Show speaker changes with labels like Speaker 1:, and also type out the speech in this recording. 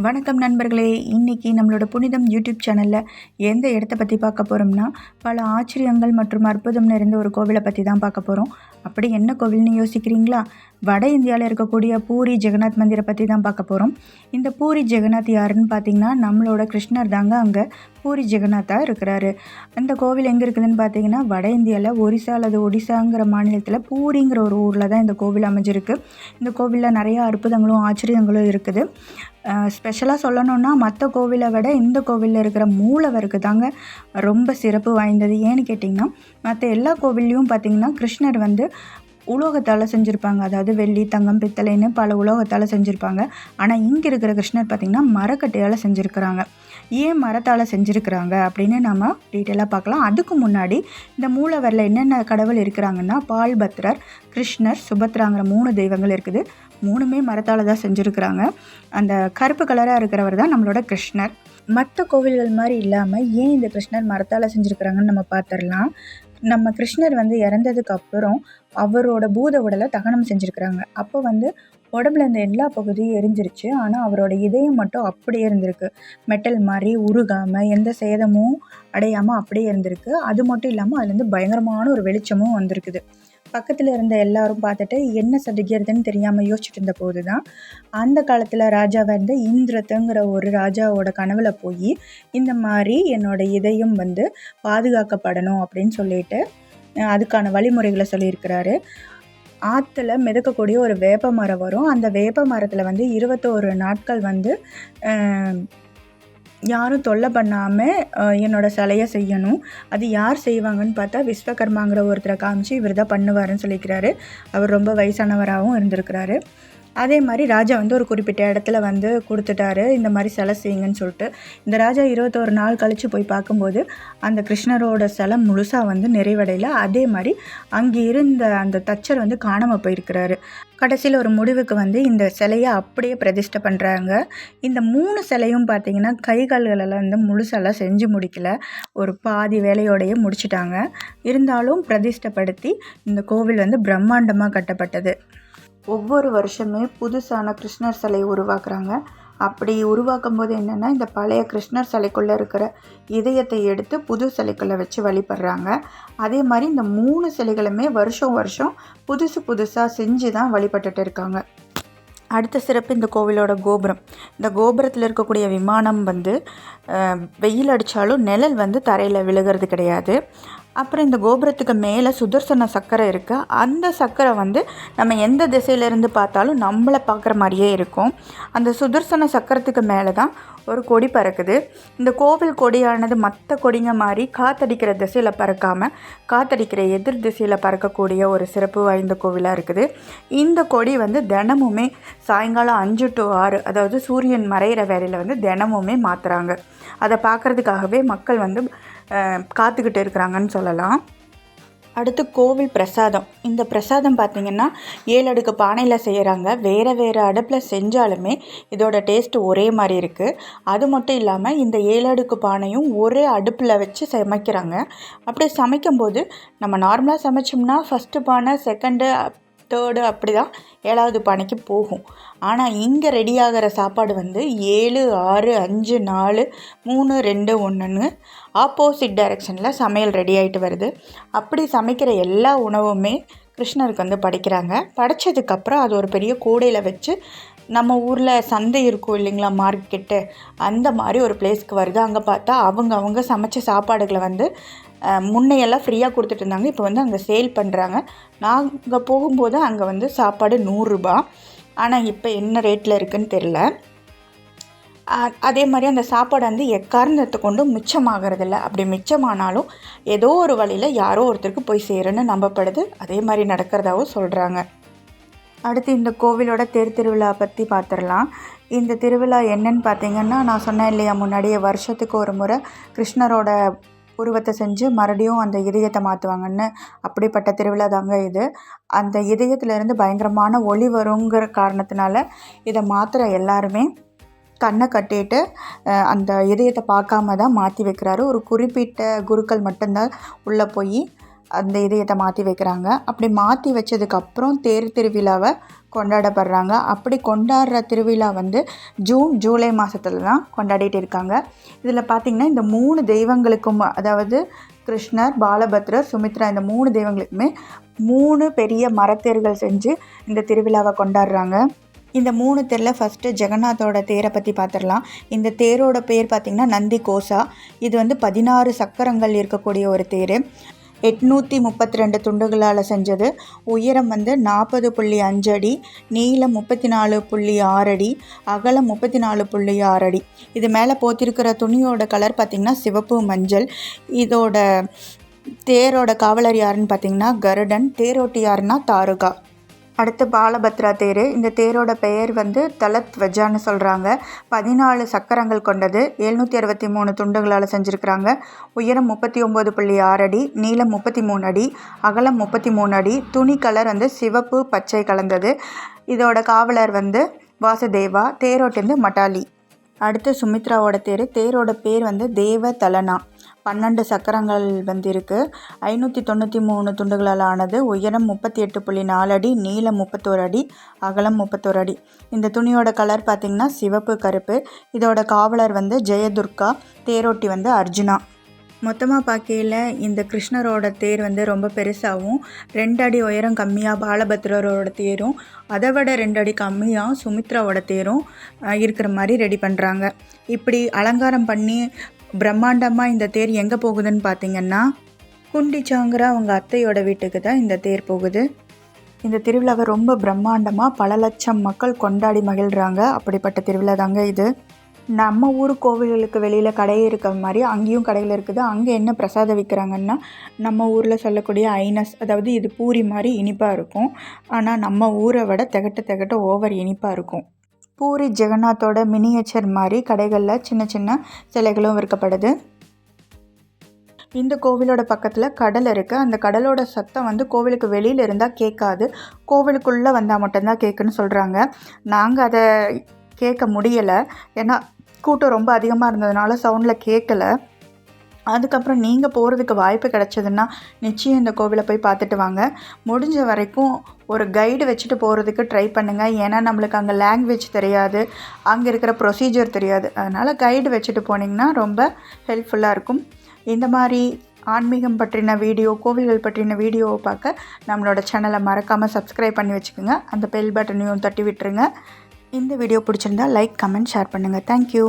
Speaker 1: வணக்கம் நண்பர்களே. இன்றைக்கி நம்மளோட புனிதம் யூடியூப் சேனலில் எந்த இடத்த பற்றி பார்க்க போகிறோம்னா, பல ஆச்சரியங்கள் மற்றும் அற்புதம் நிறைந்த ஒரு கோவிலை பற்றி தான் பார்க்க போகிறோம். அப்படி என்ன கோவில்னு யோசிக்கிறீங்களா? வட இந்தியாவில் இருக்கக்கூடிய பூரி ஜெகநாத் மந்திரை பற்றி தான் பார்க்க போகிறோம். இந்த பூரி ஜெகநாத் யாருன்னு பார்த்திங்கன்னா, நம்மளோட கிருஷ்ணர் தாங்க அங்கே பூரி ஜெகநாத்தாக இருக்கிறாரு. அந்த கோவில் எங்கே இருக்குதுன்னு பார்த்தீங்கன்னா, வட இந்தியாவில் ஒரிசா அல்லது ஒடிசாங்கிற மாநிலத்தில் பூரிங்கிற ஒரு ஊரில் தான் இந்த கோவில் அமைஞ்சிருக்கு. இந்த கோவிலில் நிறையா அற்புதங்களும் ஆச்சரியங்களும் இருக்குது. ஸ்பெஷலாக சொல்லணுன்னா, மற்ற கோவிலை விட இந்த கோவிலில் இருக்கிற மூலவருக்கு தாங்க ரொம்ப சிறப்பு வாய்ந்தது. ஏன்னு கேட்டிங்கன்னா, மற்ற எல்லா கோவில்லையும் பார்த்திங்கன்னா கிருஷ்ணர் வந்து உலோகத்தால் செஞ்சுருப்பாங்க. அதாவது வெள்ளி, தங்கம், பித்தளைன்னு பல உலோகத்தால் செஞ்சுருப்பாங்க. ஆனால் இங்கே இருக்கிற கிருஷ்ணர் பார்த்திங்கன்னா மரக்கட்டையால் செஞ்சுருக்கிறாங்க. ஏன் மரத்தால் செஞ்சுருக்கிறாங்க அப்படின்னு நம்ம டீட்டெயிலாக பார்க்கலாம். அதுக்கு முன்னாடி இந்த மூலவரில் என்னென்ன கடவுள் இருக்கிறாங்கன்னா, பால்பத்ரர், கிருஷ்ணர், சுபத்ராங்கிற 3 தெய்வங்கள் இருக்குது. 3மே மரத்தால் தான் செஞ்சுருக்கிறாங்க. அந்த கருப்பு கலராக இருக்கிறவர் தான் நம்மளோட கிருஷ்ணர். மற்ற கோவில்கள் மாதிரி இல்லாமல் ஏன் இந்த கிருஷ்ணர் மரத்தால் செஞ்சுருக்கிறாங்கன்னு நம்ம பார்த்துடலாம். நம்ம கிருஷ்ணர் வந்து இறந்ததுக்கு அப்புறம் அவரோட பூத உடலை தகனம் செஞ்சுருக்கிறாங்க. அப்போ வந்து உடம்புல இருந்த எல்லா பகுதியும் எரிஞ்சிருச்சு. ஆனால் அவரோட இதயம் மட்டும் அப்படியே இருந்திருக்கு. மெட்டல் மாதிரி உருகாமல் எந்த சேதமும் அடையாமல் அப்படியே இருந்திருக்கு. அது மட்டும் இல்லாமல் அதுலேருந்து பயங்கரமான ஒரு வெளிச்சமும் வந்திருக்குது. பக்கத்தில் இருந்த எல்லாரும் பார்த்துட்டு என்ன சதிக்கிறதுன்னு தெரியாமல் யோசிச்சுட்டு இருந்த போது தான் அந்த காலத்தில் ராஜாவாக இருந்த இந்திரத்துங்கிற ஒரு ராஜாவோட கனவுல போய் இந்த மாதிரி என்னோட இதயம் வந்து பாதுகாக்கப்படணும் அப்படின்னு சொல்லிட்டு அதுக்கான வழிமுறைகளை சொல்லியிருக்கிறாரு. ஆற்றுல மிதக்கக்கூடிய ஒரு வேப்ப மரம் வரும். அந்த வேப்ப மரத்தில் வந்து 21 நாட்கள் வந்து யாரும் தொல்லை பண்ணாமல் என்னோடய சிலையை செய்யணும். அது யார் செய்வாங்கன்னு பார்த்தா விஸ்வகர்மாங்கிற ஒருத்தரை காமிச்சு இவர் தான் பண்ணுவாருன்னு சொல்லிக்கிறாரு. அவர் ரொம்ப வயசானவராகவும் இருந்திருக்கிறாரு. அதே மாதிரி ராஜா வந்து ஒரு குறிப்பிட்ட இடத்துல வந்து கொடுத்துட்டாரு, இந்த மாதிரி சிலை செய்யுங்கன்னு சொல்லிட்டு. இந்த ராஜா 21 நாள் கழித்து போய் பார்க்கும்போது அந்த கிருஷ்ணரோட சிலை முழுசாக வந்து நிறைவடையலை. அதே மாதிரி அங்கே இருந்த அந்த தச்சர் வந்து காணாமல் போயிருக்கிறாரு. கடைசியில் ஒரு முடிவுக்கு வந்து இந்த சிலையை அப்படியே பிரதிஷ்டை பண்ணுறாங்க. இந்த 3 சிலையும் பார்த்திங்கன்னா கைகால்களெல்லாம் வந்து முழுசெல்லாம் செஞ்சு முடிக்கல, ஒரு பாதி வேலையோடையே முடிச்சிட்டாங்க. இருந்தாலும் பிரதிஷ்டைப்படுத்தி இந்த கோவில் வந்து பிரம்மாண்டமாக கட்டப்பட்டது. ஒவ்வொரு வருஷமே புதுசான கிருஷ்ணர் சிலையை உருவாக்குறாங்க. அப்படி உருவாக்கும் போது என்னென்னா, இந்த பழைய கிருஷ்ணர் சிலைக்குள்ளே இருக்கிற இதயத்தை எடுத்து புது சிலைக்குள்ளே வச்சு வழிபடுறாங்க. அதே மாதிரி இந்த 3 சிலைகளுமே வருஷம் வருஷம் புதுசாக செஞ்சு தான் வழிபட்டுட்டு இருக்காங்க. அடுத்த சிறப்பு இந்த கோவிலோட கோபுரம். இந்த கோபுரத்தில் இருக்கக்கூடிய விமானம் வந்து வெயில் அடித்தாலும் நிழல் வந்து தரையில் விழுகிறது கிடையாது. அப்புறம் இந்த கோபுரத்துக்கு மேலே சுதர்சன சக்கரை இருக்குது. அந்த சக்கரை வந்து நம்ம எந்த திசையிலேருந்து பார்த்தாலும் நம்மளை பார்க்குற மாதிரியே இருக்கும். அந்த சுதர்சன சக்கரத்துக்கு மேலே தான் ஒரு கொடி பறக்குது. இந்த கோவில் கொடியானது மற்ற கொடிங்க மாதிரி காற்றடிக்கிற திசையில் பறக்காமல் காற்றடிக்கிற எதிர் திசையில் பறக்கக்கூடிய ஒரு சிறப்பு வாய்ந்த கோவிலாக இருக்குது. இந்த கொடி வந்து தினமுமே சாயங்காலம் 5 to 6, அதாவது சூரியன் மறைகிற வேலையில் வந்து தினமுமே மாற்றுறாங்க. அதை பார்க்குறதுக்காகவே மக்கள் வந்து காத்துக்கிட்டு இருக்கிறாங்கன்னு சொல்லலாம். அடுத்து கோவில் பிரசாதம். இந்த பிரசாதம் பார்த்திங்கன்னா 7 அடுக்கு பானையில் செய்கிறாங்க. வேறு அடுப்பில் செஞ்சாலுமே இதோட டேஸ்ட்டு ஒரே மாதிரி இருக்குது. அது மட்டும் இல்லாமல் இந்த 7 அடுக்கு பானையும் ஒரே அடுப்பில் வச்சு சமைக்கிறாங்க. அப்படி சமைக்கும்போது நம்ம நார்மலாக சமைச்சோம்னா ஃபஸ்ட்டு பானை, செகண்டு, தேர்டு அப்படி தான் 7வது பானைக்கு போகும். ஆனால் இங்கே ரெடி ஆகிற சாப்பாடு வந்து 7, 6, 5, 4, 3, 2, 1ன்னு ஆப்போசிட் டைரெக்ஷனில் சமையல் ரெடி ஆகிட்டு வருது. அப்படி சமைக்கிற எல்லா உணவுமே கிருஷ்ணருக்கு வந்து படைக்கிறாங்க. படைச்சதுக்கப்புறம் அது ஒரு பெரிய கூடையில் வச்சு நம்ம ஊரில் சந்தை இருக்கும் இல்லைங்களா, மார்க்கெட்டு, அந்த மாதிரி ஒரு பிளேஸ்க்கு வருது. அங்கே பார்த்தா அவங்க சமைச்ச சாப்பாடுகளை வந்து முன்னையெல்லாம் ஃப்ரீயாக கொடுத்துட்டு இருந்தாங்க. இப்போ வந்து அங்கே சேல் பண்ணுறாங்க. நாங்கள் போகும்போது அங்கே வந்து சாப்பாடு 100 ரூபா. ஆனால் இப்போ என்ன ரேட்டில் இருக்குதுன்னு தெரில. அதே மாதிரி அந்த சாப்பாடு வந்து எக்காரணத்தை கொண்டும் மிச்சமாகறதில்ல. அப்படி மிச்சமானாலும் ஏதோ ஒரு வழியில் யாரோ ஒருத்தருக்கு போய் சேருன்னு நம்பப்படுது. அதே மாதிரி நடக்கிறதாவும் சொல்கிறாங்க. அடுத்து இந்த கோவிலோட திருவிழா பற்றி பார்த்துடலாம். இந்த திருவிழா என்னன்னு பார்த்திங்கன்னா, நான் சொன்னேன் இல்லையா முன்னாடியே, வருஷத்துக்கு ஒரு முறை கிருஷ்ணரோட உருவத்தை செஞ்சு மறுபடியும் அந்த இதயத்தை மாற்றுவாங்கன்னு. அப்படிப்பட்ட திருவிழா தாங்க இது. அந்த இதயத்திலேருந்து பயங்கரமான ஒளி வருங்கிற காரணத்தினால இதை மாற்றுற எல்லாருமே கண்ணை கட்டிட்டு அந்த இதயத்தை பார்க்காம தான் மாற்றி வைக்கிறாரு. ஒரு குறிப்பிட்ட குருக்கள் மட்டும்தான் உள்ளே போய் அந்த இதயத்தை மாற்றி வைக்கிறாங்க. அப்படி மாற்றி வச்சதுக்கப்புறம் தேர் திருவிழாவை கொண்டாடப்படுறாங்க. அப்படி கொண்டாடுற திருவிழா வந்து ஜூன் ஜூலை மாதத்துல தான் கொண்டாடிட்டு இருக்காங்க. இதில் பார்த்திங்கன்னா இந்த 3 தெய்வங்களுக்கும், அதாவது கிருஷ்ணர், பாலபத்ரர், சுமித்ரா, இந்த 3 தெய்வங்களுக்குமே 3 பெரிய மரத்தேர்கள் செஞ்சு இந்த திருவிழாவை கொண்டாடுறாங்க. இந்த 3 தேரில் ஃபஸ்ட்டு ஜெகநாத்தோட தேரை பற்றி பார்த்துடலாம். இந்த தேரோட பேர் பார்த்திங்கன்னா நந்தி கோசா. இது வந்து 16 சக்கரங்கள் இருக்கக்கூடிய ஒரு தேர். 832 துண்டுகளால் செஞ்சது. உயரம் வந்து 40.5 அடி, நீளம் 34.6 அடி, அகலம் 34.6 அடி. இது மேலே போத்திருக்கிற துணியோட கலர் பார்த்திங்கன்னா சிவப்பு, மஞ்சள். இதோட தேரோட காவலர் யாருன்னு பார்த்திங்கன்னா கருடன். தேரோட்டி யாருன்னா தாருகா. அடுத்து பாலபத்ரா தேர். இந்த தேரோட பெயர் வந்து தலத்வஜான்னு சொல்கிறாங்க. 14 சக்கரங்கள் கொண்டது. 763 துண்டுகளால் செஞ்சுருக்கிறாங்க. உயரம் 39.6 அடி, நீளம் 33 அடி, அகலம் 33 அடி. துணி கலர் வந்து சிவப்பு, பச்சை கலந்தது. இதோட காவலர் வந்து வாசுதேவா. தேரோட்டி வந்து மட்டாலி. அடுத்து சுமித்ராவோட தேர். தேரோட பேர் வந்து தேவ தலனா. 12 சக்கரங்கள் வந்து இருக்குது. 593 துண்டுகளால் ஆனது. உயரம் 38.4 அடி, நீளம் 31 அடி, அகலம் 31 அடி. இந்த துணியோட கலர் பார்த்திங்கன்னா சிவப்பு, கருப்பு. இதோட காவலர் வந்து ஜெயதுர்கா. தேரோட்டி வந்து அர்ஜுனா. மொத்தமாக பார்க்கையில் இந்த கிருஷ்ணரோட தேர் வந்து ரொம்ப பெருசாகவும், 2 அடி உயரம் கம்மியாக பாலபத்ரரோட தேரும், அதை விட 2 அடி கம்மியாக சுமித்ராவோட தேரும் இருக்கிற மாதிரி ரெடி பண்ணுறாங்க. இப்படி அலங்காரம் பண்ணி பிரம்மாண்டமாக இந்த தேர் எங்கே போகுதுன்னு பார்த்திங்கன்னா குண்டிச்சாங்கிற அவங்க அத்தையோட வீட்டுக்கு தான் இந்த தேர் போகுது. இந்த திருவிழாவை ரொம்ப பிரம்மாண்டமாக பல லட்சம் மக்கள் கொண்டாடி மகிழ்கிறாங்க. அப்படிப்பட்ட திருவிழா தாங்க இது. நம்ம ஊர் கோவில்களுக்கு வெளியில் கடை இருக்கிற மாதிரி அங்கேயும் கடையில் இருக்குது. அங்கே என்ன பிரசாதம் விற்கிறாங்கன்னா நம்ம ஊரில் சொல்லக்கூடிய ஐனஸ், அதாவது இது பூரி மாதிரி இனிப்பாக இருக்கும். ஆனால் நம்ம ஊரை விட திகட்ட ஓவர் இனிப்பாக இருக்கும். பூரி ஜெகநாத்தோட மினியேச்சர் மாதிரி கடைகளில் சின்ன சின்ன சிலைகளும் விற்கப்படுது. இந்த கோவிலோட பக்கத்தில் கடல் இருக்குது. அந்த கடலோட சத்தம் வந்து கோவிலுக்கு வெளியில் இருந்தால் கேட்காது, கோவிலுக்குள்ளே வந்தால் மட்டும்தான் கேட்குன்னு சொல்கிறாங்க. நாங்கள் அதை கேட்க முடியலை, ஏன்னா கூட்டம் ரொம்ப அதிகமாக இருந்ததுனால சவுண்டில் கேட்கலை. அதுக்கப்புறம் நீங்கள் போகிறதுக்கு வாய்ப்பு கிடச்சதுன்னா நிச்சயம் இந்த கோவிலை போய் பார்த்துட்டு வாங்க. முடிஞ்ச வரைக்கும் ஒரு கைடு வச்சுட்டு போகிறதுக்கு ட்ரை பண்ணுங்கள். ஏன்னா நம்மளுக்கு அங்கே லாங்குவேஜ் தெரியாது, அங்கே இருக்கிற ப்ரொசீஜர் தெரியாது. அதனால் கைடு வச்சுட்டு போனீங்கன்னா ரொம்ப ஹெல்ப்ஃபுல்லாக இருக்கும். இந்த மாதிரி ஆன்மீகம் பற்றின வீடியோ, கோவில்கள் பற்றின வீடியோவை பார்க்க நம்மளோட சேனலை மறக்காமல் சப்ஸ்கிரைப் பண்ணி வச்சுக்கோங்க. அந்த பெல் பட்டனையும் தட்டி விட்டுருங்க. இந்த வீடியோ பிடிச்சிருந்தா லைக், கமெண்ட், ஷேர் பண்ணுங்கள். தேங்க்யூ.